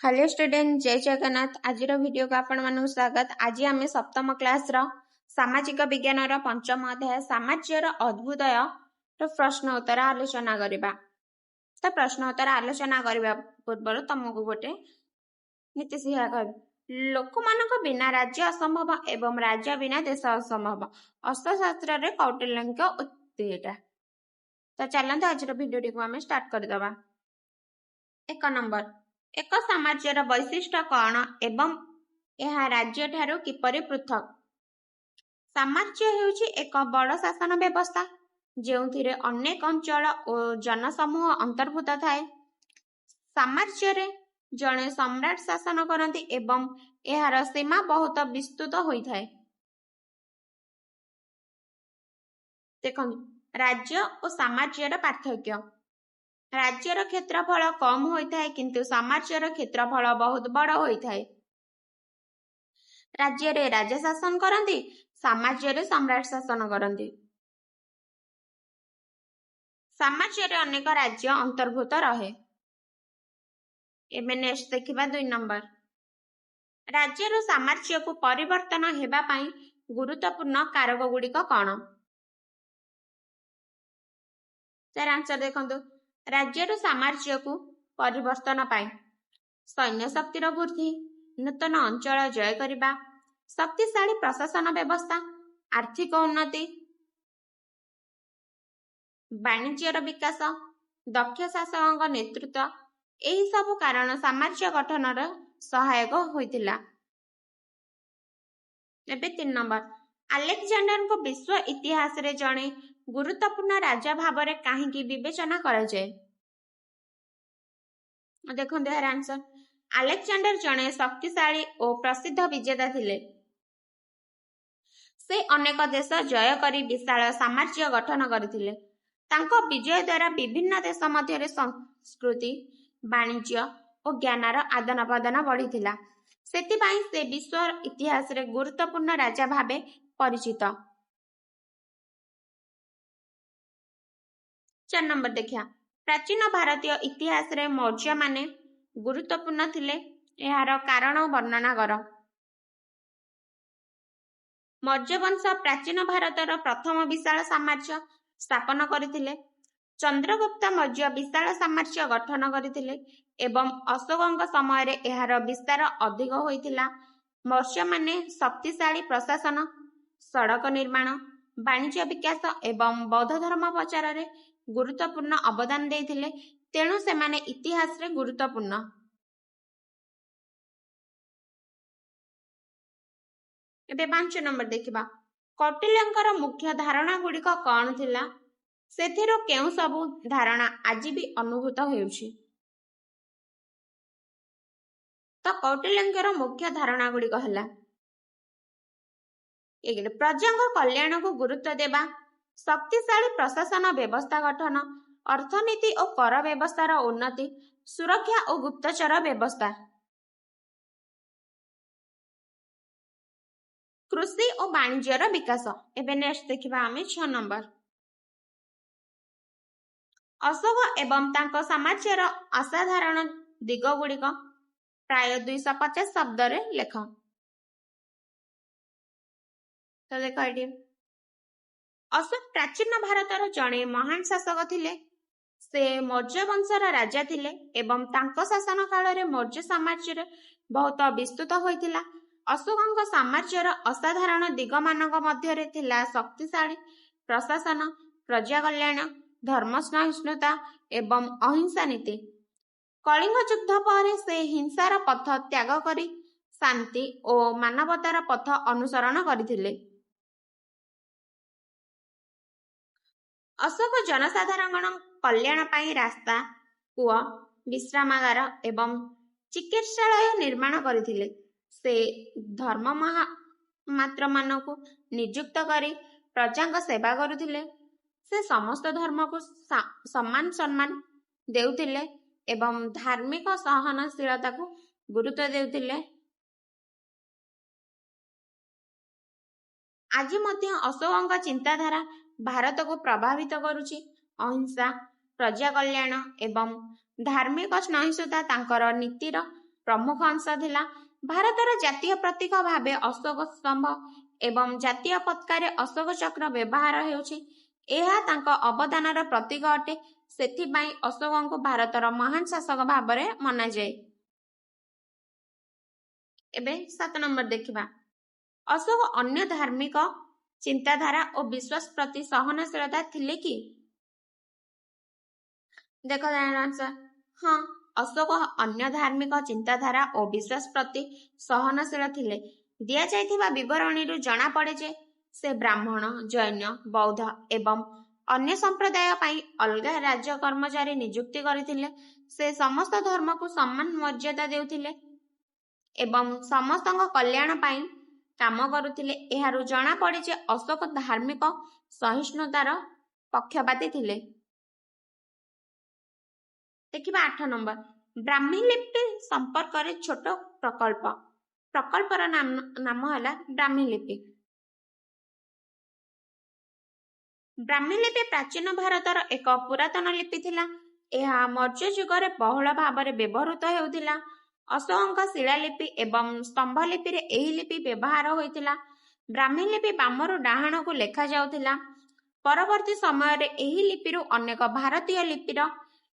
Hello student, जय जगन्नाथ। आज video को आपण मानक स्वागत। आज आम सप्तम क्लास सामाजिक विज्ञान पंचम अध्याय सामाज्यर अद्भुतय प्रश्न उत्तर आलोचना करबा। तो प्रश्न उत्तर आलोचना करबा पूर्व तुमको गोटे नीति शिक्षा कहबी। लोक मानक बिना राज्य असंभव एवं राज्य बिना देश असंभव। अर्थशास्त्र रे कौटिल्यक उक्ति एटा। तो चलते आज वीडियो को आम स्टार्ट करदबा। 1 नंबर, एक साम्राज्यर वैशिष्ट्य कौन एवं यह राज्य ठारू किपरि पृथक। साम्राज्य हेउची एक बड़ शासन व्यवस्था जेउथिरे अनेक अंचल और जनसमूह अंतर्भूत थाए। साम्राज्य रे जणे सम्राट शासन करती एवं एहार सीमा बहुत विस्तृत होइथाए। देखंतु राज्य और साम्राज्यर पार्थक्य। राज्यर क्षेत्रफल कम होइथाए किंतु साम्राज्यर क्षेत्रफल बहुत बड़ होइथाए। राज्य रे राजा शासन करती, साम्राज्य रे सम्राट शासन करती। साम्राज्य रे अनेक राज्य अंतर्भूत रहे। एबे नेक्स्ट देखिबा 2 नंबर, राज्य रो साम्राज्य को परिवर्तन हेबा पई गुरुत्वपूर्ण कारक गुड़िक कौन। तार आंसर देखंतु, राज्यर साम्राज्य को परिवर्तन पाई सैन्य शक्तिर वृद्धि, नूतन अंचल जय करिबा, शक्तिशाली प्रशासन व्यवस्था, आर्थिक उन्नति, वाणिज्यर विकास, दक्ष शासक नेतृत्व, यही सब कारण साम्राज्य गठन सहायक होइतिला। एबे 3 नंबर, अलेक्जेंडर को विश्व इतिहास रे जणे गुरुत्वपूर्ण राजा भावरे काहींकी विवेचना करा जाए। देखो यार आंसर, अलेक्जेंडर जणे शक्तिशाली और प्रसिद्ध विजेता थिले। से अनेक देश जय करी विशाल साम्राज्य गठन करथिले। तांको विजय द्वारा विभिन्न देश मध्य संस्कृति, वाणिज्य और ज्ञानर आदान प्रदान बढ़िथिला। सेतिपाई से विश्व इतिहास रे गुरुत्वपूर्ण राजा भावे परिचित। 4 नंबर देखिया, प्राचीन भारतीय इतिहास रे मौर्य माने गुरुत्वपूर्ण थिले। एहार कारण वर्णना कर। मौर्य वंश प्राचीन भारतर प्रथम विशाल साम्राज्य स्थापन करथिले। चंद्रगुप्त मौर्य विशाल साम्राज्य गठन करथिले एवं अशोकଙ୍କ समय रे एहार विस्तार अधिक होइतिला। मौर्य माने शक्तिशाली प्रशासन, सड़क निर्माण, वाणिज्य विकास एवं बौद्ध धर्म प्रचार रे गुरुत्वपूर्ण अवदान देथिले। तेणु सेमाने इतिहास रे गुरुत्वपूर्ण। एबे 5 नंबर देखिबा, कौटिल्यंकर मुख्य धारणा गुड़िक कौन थिला। सेथिरो केउ सबु धारणा आज भी अनुभूत हेउछि। तो कौटिल्यंकर मुख्य धारणा गुड़िक हला, एक प्रजांक कल्याण को गुरुत्व देबा, शक्तिशाली प्रशासन व्यवस्था गठन, अर्थनीति और कर व्यवस्थार उन्नति, सुरक्षा और गुप्तचर व्यवस्था, कृषि और वाणिज्यर विकास। एबे नेक्स्ट देखिबा आमे 6 नंबर, अशोक एवं तांको साम्राज्यर असाधारण दिग गुड़िक प्राय 250 शब्द रे लेख। तो देख एटी, अशोक प्राचीन भारतर जणे महान शासक थिले। से मौर्य वंशर राजा थिले एवं तांको शासन काल रे मौर्य साम्राज्य बहुत विस्तृत होइतिला। अशोकଙ୍କ साम्राज्यर असाधारण दिग मानक मध्य रे थिला शक्तिशाली प्रशासन, प्रजा कल्याण, धर्म सहिष्णुता एवं अहिंसा नीति। कलिंग युद्ध पर से हिंसार पथ त्याग करी शांति और मानवतार पथ अनुसरण करथिले। अशोक जनसाधारण कल्याण पाई रास्ता, कूଅ, विश्रामागार एवं चिकित्सालय निर्माण करथिले। से धर्म मात्र मानकु नियुक्त करी प्रजांक सेवा करुथिले। से समस्त धर्म को समान सम्मान देउथिले एवं धार्मिक सहनशीलता को गुरुत्व देउथिले। आज मध्य अशोकଙ୍କ चिंताधारा भारत को प्रभावित करुछि। अहिंसा, प्रजा कल्याण एवं धार्मिक सहिष्णुता तांकर नीतिर ପ୍ରମୁଖ ଅଂଶ ଥିଲା। ଭାରତର ଜାତୀୟ ପ୍ରତୀକ ଭାବେ ଅଶୋକ ସ୍ତମ୍ଭ ଏବଂ ଜାତୀୟ ପତାକାରେ ଅଶୋକ ଚକ୍ର ବ୍ୟବହାର ହେଉଛି। ଏହା ତାଙ୍କ ଅବଦାନର ପ୍ରତୀକ ଅଟେ। ସେଥିପାଇଁ ଅଶୋକଙ୍କୁ ଭାରତର ମହାନ ଶାସକ ଭାବରେ ମନାଯାଏ। ଏବେ 7 ନମ୍ବର ଦେଖିବା। ଅଶୋକ ଅନ୍ୟ ଧାର୍ମିକ ଚିନ୍ତାଧାରା ଓ ବିଶ୍ୱାସ ପ୍ରତି ସହନଶୀଳତା ଥିଲେ କି? ଦେଖ ହଁ, ଅଶୋକ ଅନ୍ୟ ଧାର୍ମିକ ଚିନ୍ତାଧାରା ଓ ବିଶ୍ୱାସ ପ୍ରତି ସହନଶୀଳ ଥିଲେ। ଦିଆଯାଇଥିବା ବିବରଣୀରୁ ଜଣାପଡ଼େ ଯେ ସେ ବ୍ରାହ୍ମଣ, ଜୈନ, ବୌଦ୍ଧ ଏବଂ ଅନ୍ୟ ସମ୍ପ୍ରଦାୟ ପାଇଁ ଅଲଗା ରାଜ୍ୟ କର୍ମଚାରୀ ନିଯୁକ୍ତି କରିଥିଲେ। ସେ ସମସ୍ତ ଧର୍ମକୁ ସମାନ ମର୍ଯ୍ୟାଦା ଦେଉଥିଲେ ଏବଂ ସମସ୍ତଙ୍କ କଲ୍ୟାଣ ପାଇଁ କାମ କରୁଥିଲେ। ଏହାରୁ ଜଣାପଡ଼େ ଯେ ଅଶୋକ ଧାର୍ମିକ ସହିଷ୍ଣୁତାର ପକ୍ଷପାତୀ ଥିଲେ। ଦେଖିବା 8 ନମ୍ବର। ବ୍ରାହ୍ମୀ ଲିପି ସମ୍ପର୍କରେ ଛୋଟ ପ୍ରକଳ୍ପ। ପ୍ରକଳ୍ପର ନାମ ହେଲା ବ୍ରାହ୍ମୀ ଲିପି। ବ୍ରାହ୍ମୀ ଲିପି ପ୍ରାଚୀନ ଭାରତର ଏକ ପୁରାତନ ଲିପି ଥିଲା। ଏହା ମୌର୍ଯ୍ୟ ଯୁଗରେ ବହୁଳ ଭାବରେ ବ୍ୟବହୃତ ହେଉଥିଲା। ଅଶୋକଙ୍କ ଶିଳାଲିପି ଏବଂ ସ୍ତମ୍ଭଲିପିରେ ଏହି ଲିପି ବ୍ୟବହାର ହୋଇଥିଲା। ବ୍ରାହ୍ମୀ ଲିପି ବାମରୁ ଡାହାଣକୁ ଲେଖାଯାଉଥିଲା। ପରବର୍ତ୍ତୀ ସମୟରେ ଏହି ଲିପିରୁ ଅନେକ ଭାରତୀୟ ଲିପିର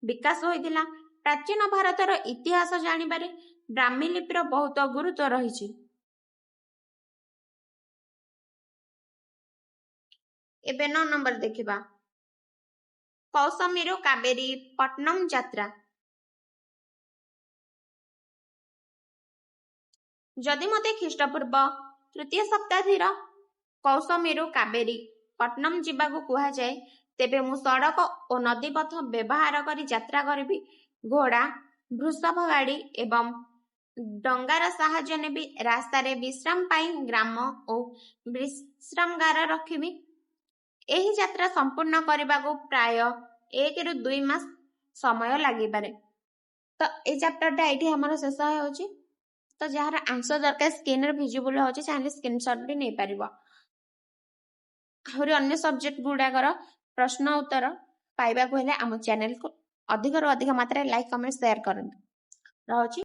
ବିକାଶ ହୋଇଥିଲା। ପ୍ରାଚୀନ ଭାରତର ଇତିହାସ ଜାଣିବାରେ ବ୍ରାହ୍ମୀ ଲିପିର ବହୁତ ଗୁରୁତ୍ୱ ରହିଛି। ଏବେ 9 ନମ୍ବର ଦେଖିବା। କୌଶମୀରୁ କାବେରୀ ପଟ୍ଟନମ ଯାତ୍ରା। ଯଦି ମୋତେ ଖ୍ରୀଷ୍ଟପୂର୍ବ 3ୟ ଶତାବ୍ଦୀର କୌଶମୀରୁ କାବେରୀ ପଟ୍ଟନମ ଯିବାକୁ କୁହାଯାଏ, ତେବେ ମୁଁ ସଡ଼କ ଓ ନଦୀପଥ ବ୍ୟବହାର କରି ଯାତ୍ରା କରିବି। ଘୋଡ଼ା, ବୃଷଭ ଗାଡ଼ି ଏବଂ ଡଙ୍ଗାର ସାହାଯ୍ୟ ନେବି। ରାସ୍ତାରେ ବିଶ୍ରାମ ପାଇଁ ଗ୍ରାମ ଓ ବିଶ୍ରାମଗାର ରଖିବି। ଏହି ଯାତ୍ରା ସମ୍ପୂର୍ଣ୍ଣ କରିବାକୁ ପ୍ରାୟ 1 ରୁ 2 ମାସ ସମୟ ଲାଗିପାରେ। ତ এই ଚାପ୍ଟରଟା ଏଇଠି ଆମର ଶେଷ ହେଉଛି। ତ ଯାହାର ଆନ୍ସର ଦରକାର ସ୍କ୍ରିନରେ ଭିଜିବୁଲ ହେଉଛି, ଚାହିଁଲେ ସ୍କ୍ରିନଶଟ ବି ନେଇପାରିବ। ଆହୁରି ଅନ୍ୟ ସବଜେକ୍ଟ ଗୁଡ଼ାକର ପ୍ରଶ୍ନ ଉତ୍ତର ପାଇବାକୁ ହେଲେ ଆମ ଚ୍ୟାନେଲକୁ ଅଧିକରୁ ଅଧିକ ମାତ୍ରାରେ ଲାଇକ୍, କମେଣ୍ଟ, ସେୟାର କରନ୍ତୁ। ରହୁଛି।